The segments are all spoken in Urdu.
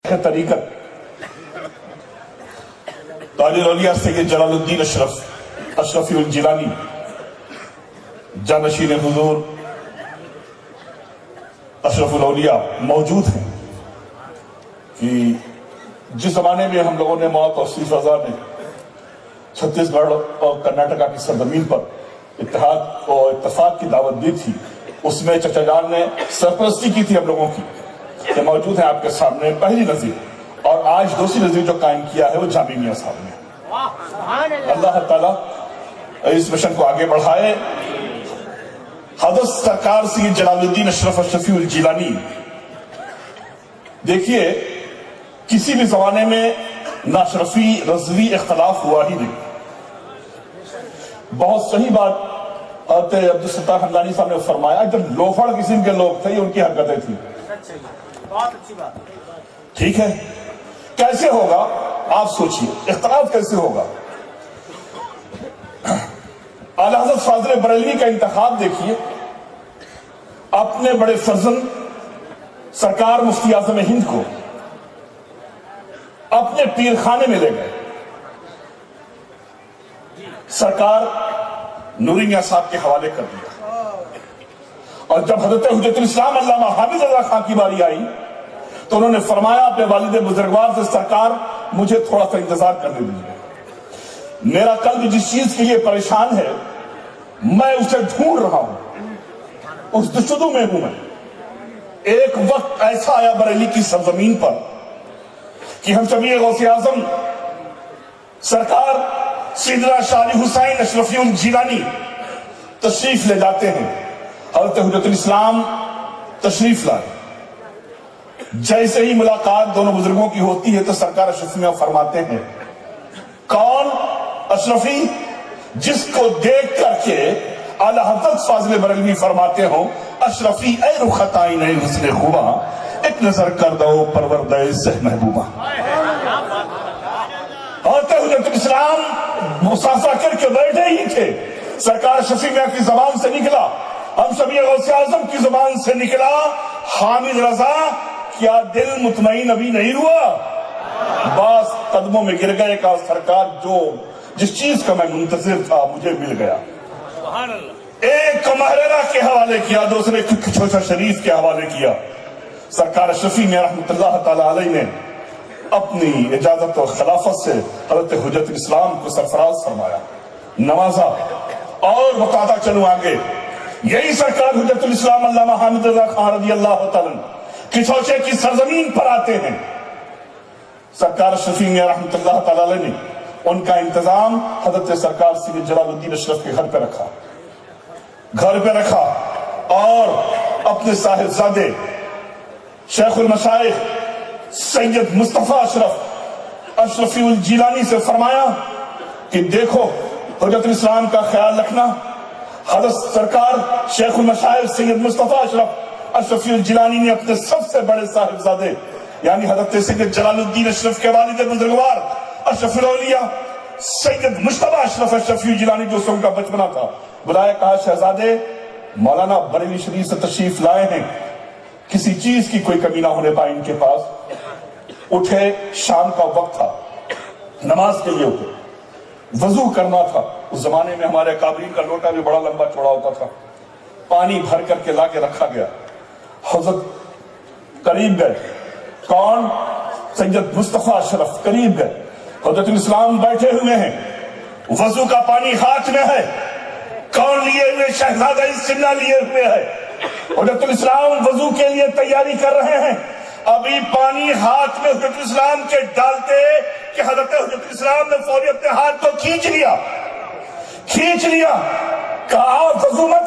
طریقت تاج الاولیاء سید جلال الدین اشرفی الجیلانی جانشین حضور اشرف الاولیاء موجود ہیں کہ جس زمانے میں ہم لوگوں نے موت اور سیف رضا نے چھتیس گڑھ اور کرناٹکا کی سرزمین پر اتحاد اور اتفاق کی دعوت دی تھی، اس میں چچا جان نے سرپرستی کی تھی ہم لوگوں کی، کہ موجود ہیں آپ کے سامنے پہلی نظیر، اور آج دوسری نظیر جو قائم کیا ہے وہ جامی میاں صاحب نے۔ اللہ تعالیٰ اس مشن کو آگے بڑھائے۔ حضرت سرکار سید جلال الدین اشرفی الجیلانی، دیکھیے کسی بھی زمانے میں نہ اشرفی رضوی اختلاف ہوا ہی نہیں۔ بہت صحیح بات حضرت عبدالستار حمدانی صاحب نے فرمایا، جب لوفڑ قسم کے لوگ تھے یہ ان کی حرکتیں تھیں۔ بہت اچھی بات، ٹھیک ہے، کیسے ہوگا آپ سوچئے، اختلاف کیسے ہوگا؟ اعلیٰ حضرت فاضل بریلوی کا انتخاب دیکھیے، اپنے بڑے فرزند سرکار مفتی اعظم ہند کو اپنے پیر خانے میں لے گئے۔ سرکار نوری میاں صاحب کے حوالے کر دیا، اور جب حضرت حجت الاسلام علامہ حامد رضا خان کی باری آئی تو انہوں نے فرمایا اپنے والد بزرگوار سے، سرکار مجھے تھوڑا سا انتظار کرنے دیجیے، میرا قلب جس چیز کے لیے پریشان ہے میں اسے ڈھونڈ رہا ہوں، اس جستجو میں ہوں میں۔ ایک وقت ایسا آیا بریلی کی سرزمین پر کہ ہم شبیہ غوث اعظم سرکار سیدنا شاہ علی حسین اشرفی الجیلانی تشریف لے جاتے ہیں، حضرت حجت الاسلام تشریف لائے۔ جیسے ہی ملاقات دونوں بزرگوں کی ہوتی ہے تو سرکار اشرفی میں فرماتے ہیں، کون؟ اشرفی، جس کو دیکھ کر کے اعلیٰ حضرت فاضل بریلوی فرماتے ہو، اشرفی اے رخت آئینہ حسن خوبا، ایک نظر کر دو پروردہ سہ محبوبہ۔ حضرت حجت الاسلام مصافحہ کر کے بیٹھے ہی تھے، سرکار اشرفی میاں کی زبان سے نکلا، ہم شبیہ غوث اعظم کی زبان سے نکلا، حامد رضا کیا دل مطمئن ابھی نہیں ہوا؟ باس قدموں میں گر گئے، کہا سرکار جو جس چیز کا میں منتظر تھا مجھے مل گیا۔ ایک کو مہررہ کے حوالے کیا، دوسرے چھوچا شریف کے حوالے کیا۔ سرکار اشرفی میاں رحمت اللہ تعالی علیہ نے اپنی اجازت اور خلافت سے حضرت حجت الاسلام کو سرفراز فرمایا، نوازا، اور بتاتا چلوں آگے، یہی سرکار حجت الاسلام علامہ حامد رضا خان رضی اللہ تعالیٰ کچھوچے کی سرزمین پر آتے ہیں۔ سرکار اشرفی میاں رحمت اللہ تعالیٰ علیہ نے ان کا انتظام حضرت سرکار سید جلال الدین اشرف کے گھر پہ رکھا، اور اپنے صاحبزادے شیخ المشائخ سید مصطفیٰ اشرفی الجیلانی سے فرمایا کہ دیکھو حجت الاسلام کا خیال رکھنا، حضرت سرکار شیخ المشائخ سید مصطفیٰ اشرفی الجیلانی نے اپنے سب سے بڑے صاحبزادے یعنی حضرت سید جلال الدین اشرف کے والد بزرگوار اشرف الاولیاء سید مجتبیٰ اشرفی الجیلانی جو ان کا بچپنا تھا، بلایا، کہا شہزادے مولانا بریلی شریف سے تشریف لائے ہیں، کسی چیز کی کوئی کمی نہ ہونے پائے ان کے پاس۔ اٹھے، شام کا وقت تھا، نماز کے لیے اٹھے، وضو کرنا تھا۔ اس زمانے میں ہمارے کابرین کا لوٹا بھی بڑا لمبا چوڑا ہوتا تھا، پانی بھر کر کے لا کے رکھا گیا۔ حضرت قریب گئے، کون؟ سید مصطفیٰ اشرف قریب گئے، حضرت الاسلام بیٹھے ہوئے ہیں، وضو کا پانی ہاتھ میں ہے، کون لیے ہوئے؟ شہزادہ سنہ لیے ہوئے ہے۔ حضرت الاسلام وضو کے لیے تیاری کر رہے ہیں، ابھی پانی ہاتھ میں حضرت الاسلام کے ڈالتے کہ حضرت حجت الاسلام نے فوری اپنے ہاتھ کو کھینچ لیا، کہا آپ وضو مت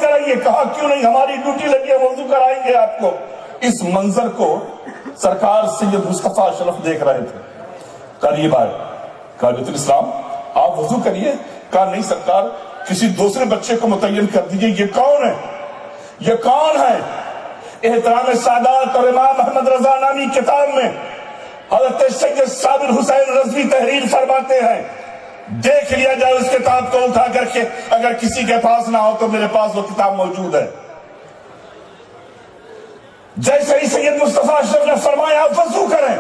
کرائیے، کہا کیوں نہیں، ہماری ڈیوٹی لگی ہے، وضو کرائیں گے آپ کو۔ اس منظر کو سرکار سید مصطفیٰ اشرف دیکھ رہے تھے، قریب آئے، کہا حجت الاسلام آپ وضو کریے، کہا نہیں سرکار کسی دوسرے بچے کو متعین کر دیجئے، یہ کون ہے؟ احترام سادات اور امام محمد رضا نامی کتاب میں حضرت سید صابر حسین رضوی تحریر فرماتے ہیں، دیکھ لیا جائے اس کتاب کو اٹھا کر کے، اگر کسی کے پاس نہ ہو تو میرے پاس وہ کتاب موجود ہے۔ جیسے ہی سید مصطفیٰ اشرف نے فرمایا وضو کریں،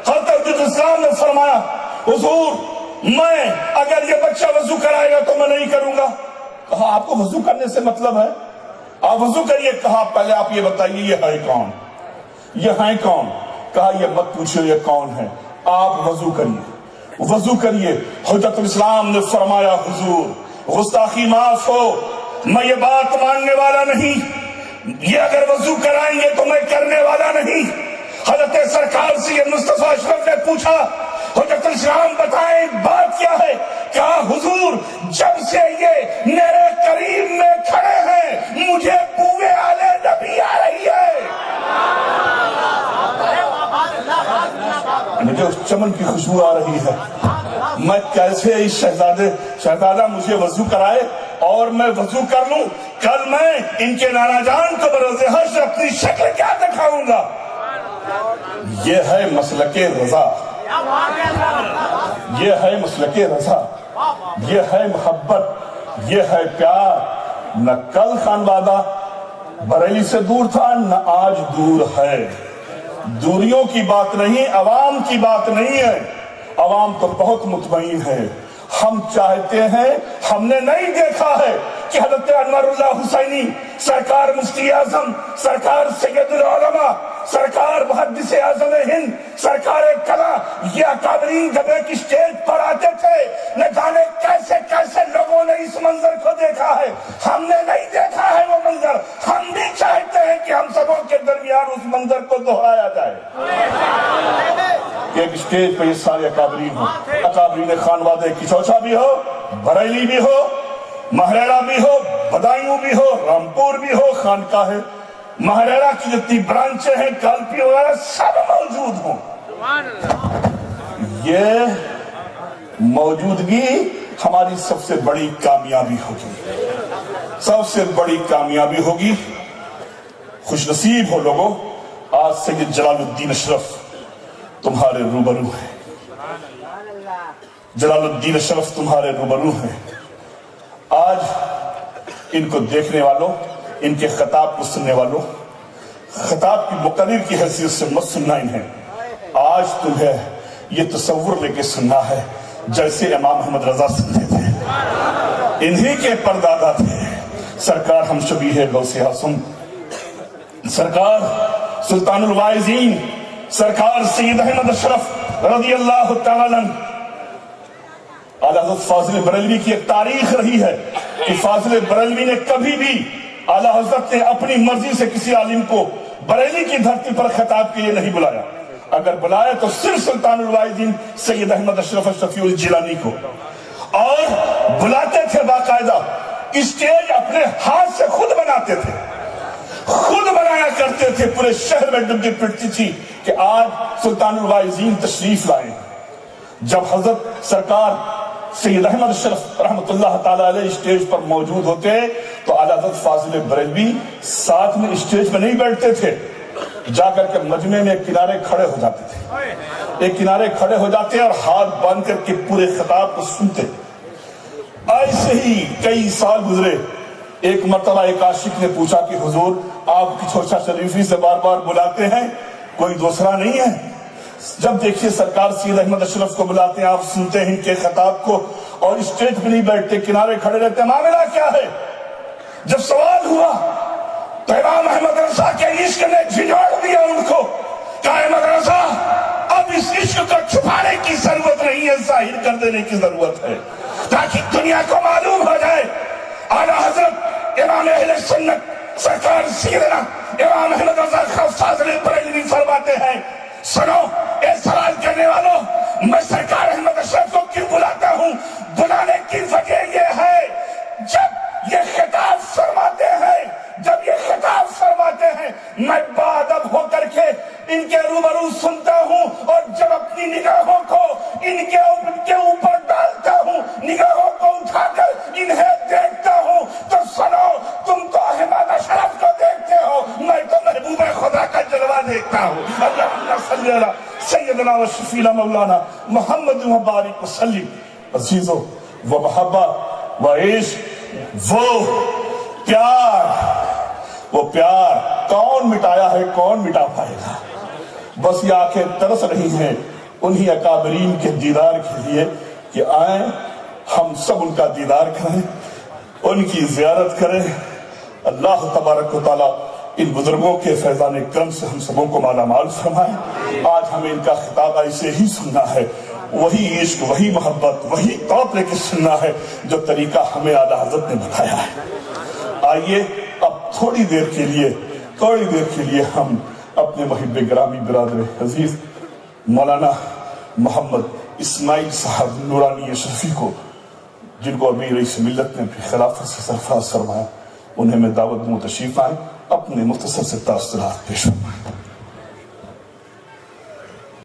حضرت عبد الاسلام نے فرمایا حضور میں اگر یہ بچہ وضو کرائے گا تو میں نہیں کروں گا۔ کہا آپ کو وضو کرنے سے مطلب ہے، آپ وضو کریے۔ کہا پہلے آپ یہ بتائیے یہ ہے کون، یہ ہے کون؟ کہا یہ مت پوچھو یہ کون ہے، آپ وضو کریے، وضو کریے۔ حجت الاسلام نے فرمایا حضور گستاخی معاف ہو، میں یہ بات ماننے والا نہیں، یہ اگر وضو کرائیں گے تو میں کرنے والا نہیں۔ حضرت سرکار سید مصطفیٰ اشرف نے پوچھا حجت الاسلام بتائیں بات کیا ہے؟ کہا حضور جب سے یہ میرے قریب میں کھڑے ہیں مجھے بوئے آلے نبی آ رہی ہے، مجھے اس چمن کی خوشبو آ رہی ہے۔ میں کیسے اس شہزادہ مجھے وضو کرائے اور میں وضو کر لوں، کل میں ان کے نانا جان کو بروز حشر اپنی شکل کیا دکھاؤں گا۔ یہ ہے مسلک رضا، یہ ہے مسلک رضا، یہ ہے محبت، یہ ہے پیار۔ نہ کل خانوادہ بریلی سے دور تھا نہ آج دور ہے۔ دوریوں کی بات نہیں، عوام کی بات نہیں ہے، عوام تو بہت مطمئن ہے۔ ہم چاہتے ہیں، ہم نے نہیں دیکھا ہے کہ حضرت انور اللہ حسینی سرکار مفتی اعظم، سرکار سید العلماء، سرکار محدث اعظم ہند، سرکار کلا، یہ اکابرین جب ایک اسٹیج پر آتے تھے نہ جانے کیسے کیسے لوگوں نے اس منظر کو دیکھا ہے۔ ہم نے نہیں دیکھا ہے وہ منظر، ہم بھی چاہتے ہیں کہ ہم سبوں کے درمیان اس منظر کو دہرایا جائے کہ ایک اسٹیج پہ یہ سارے اکابرین ہوں، اکابرین خانوادے کی چوچا بھی ہو، بریلی بھی ہو، مہریڑا بھی ہو، بدایوں بھی ہو، رامپور بھی ہو، خانقاہ مہریڑا کی جتنی برانچیں ہیں، کالپی وغیرہ سب موجود ہوں۔ یہ موجودگی ہماری سب سے بڑی کامیابی ہوگی، سب سے بڑی کامیابی ہوگی۔ خوش نصیب ہو لوگوں، آج سید جلال الدین اشرف تمہارے روبرو ہیں، جلال الدین اشرف تمہارے روبرو ہیں۔ آج ان کو دیکھنے والوں، ان کے خطاب کو سننے والوں، خطاب کی مقرر کی حیثیت سے مت سننا انہیں، آج تمہیں یہ تصور لے کے سننا ہے جیسے امام محمد رضا سنتے تھے، انہی کے پردادا تھے سرکار ہم شبیہ غوث اعظم، سرکار سلطان الواعظین، سرکار سید احمد اشرف رضی اللہ تعالیٰ عنہ۔ اعلیٰ حضرت فاضل بریلوی کی ایک تاریخ رہی ہے کہ فاضل بریلوی نے کبھی بھی اعلیٰ حضرت نے اپنی مرضی سے کسی عالم کو بریلی کی دھرتی پر خطاب کے لیے نہیں بلایا، اگر بلایا تو صرف سلطان الواعظین سید احمد اشرف الشفیع الجیلانی کو، اور بلاتے تھے باقاعدہ، اسٹیج اپنے ہاتھ سے خود بناتے تھے، خود بنایا کرتے تھے، پورے شہر میں ڈبے پڑتی تھی کہ آج سلطان الواعظین تشریف لائے۔ جب حضرت سرکار سید احمد اشرف رحمت اللہ تعالیٰ علیہ اسٹیج پر موجود ہوتے تو اعلیٰ حضرت فاضل بریلوی ساتھ میں اسٹیج میں نہیں بیٹھتے تھے، جا کر کے مجمع میں کنارے کھڑے ہو جاتے تھے، ایک کنارے کھڑے ہو جاتے اور ہاتھ باندھ کر کے پورے خطاب کو سنتے۔ ایسے ہی کئی سال گزرے، ایک مرتبہ ایک عاشق نے پوچھا کہ حضور آپ کی چوچا شریفی سے بار بار بلاتے ہیں، کوئی دوسرا نہیں ہے؟ جب دیکھیے سرکار سید احمد اشرف کو بلاتے ہیں، آپ سنتے ہیں ان کے خطاب کو اور اسٹیج پہ نہیں بیٹھتے، کنارے کھڑے رہتے ہیں، معاملہ کیا ہے؟ جب سوال ہوا تو امام احمد رضا کے عشق نے جھنجھوڑ دیا ان کو، کہا احمد رضا اب اس عشق کو چھپانے کی ضرورت نہیں ہے، ظاہر کر دینے کی ضرورت ہے تاکہ دنیا کو معلوم ہو جائے۔ اعلیٰ حضرت امام اہل سنت سرکار سیدنا امام احمد رضا فاضل بریلوی فرماتے ہیں، سنو اے سوال کرنے والوں، میں سرکار احمد اشرف کو کیوں بلاتا ہوں؟ بلانے کی وجہ یہ ہے جب یہ خطاب فرماتے ہیں، جب یہ خطاب فرماتے ہیں میں باادب ہو کر کے ان کے روبرو سنتا ہوں، اور جب اپنی نگاہوں کو ان کے اوپر ڈالتا ہوں، نگاہوں کو اٹھا کر انہیں دیکھتا ہوں، تو سنو تم تو احمد اشرف کو دیکھتے ہو، میں تو محبوب خدا کا جلوہ دیکھتا ہوں۔ اللہم صلی علی سیدنا و شفیعنا مولانا محمد و بارک وسلم۔ عزیزو، وہ محبت، وہ عشق، وہ پیار کون مٹایا ہے، کون مٹا پائے گا؟ بس یہ آنکھیں ترس رہی ہیں انہی اکابرین کے دیدار کے لیے کہ آئیں ہم سب ان کا دیدار کریں، ان کی زیارت کریں۔ اللہ تبارک و تعالیٰ ان بزرگوں کے فیضان کرم سے ہم سبوں کو مالا مال فرمائے۔ آج ہمیں ان کا خطاب ایسے ہی سننا ہے، وہی عشق، وہی محبت، وہی طور لے کے سننا ہے جو طریقہ ہمیں اعلیٰ حضرت نے بتایا ہے۔ آئیے اب تھوڑی دیر کے لیے ہم اپنے محب گرامی برادر عزیز مولانا محمد اسماعیل صاحب نورانی اشرفی کو، جن کو ابھی رئیس ملت نے اپنی خلافت سے سرفراز فرمایا، انہیں میں دعوت دوں تشریف آئیں، اپنے مختصر سے تاثرات پیش فرمائیں۔